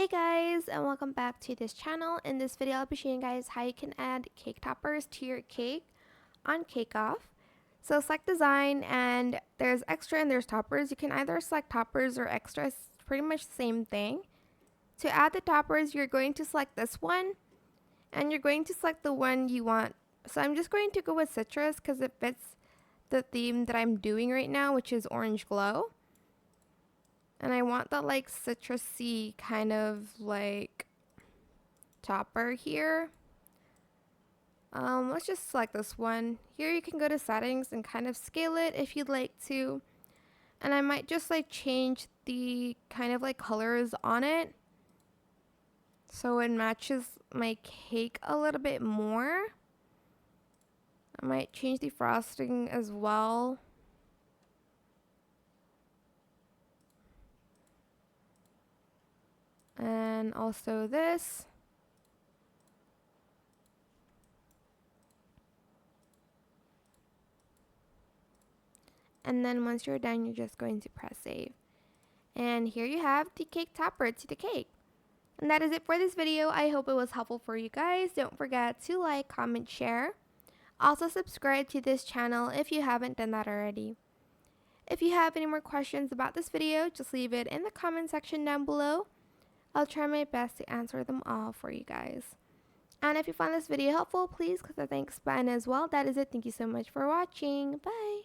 Hey guys, and welcome back to this channel. In this video I'll be showing you guys how you can add cake toppers to your cake on Cake Off. So select design, and there's extra and there's toppers. You can either select toppers or extras, pretty much the same thing. To add the toppers, you're going to select this one and you're going to select the one you want. So I'm just going to go with citrus because it fits the theme that I'm doing right now, which is orange glow. And I want that like citrusy kind of like topper here. Let's just select this one. Here you can go to settings and kind of scale it if you'd like to. And I might just like change the kind of like colors on it so it matches my cake a little bit more. I might change the frosting as well. And also this. And then once you're done, you're just going to press save. And here you have the cake topper to the cake. And that is it for this video. I hope it was helpful for you guys. Don't forget to like, comment, share. Also subscribe to this channel if you haven't done that already. If you have any more questions about this video, just leave it in the comment section down below. I'll try my best to answer them all for you guys. And if you found this video helpful, please click the thanks button as well. That is it. Thank you so much for watching. Bye.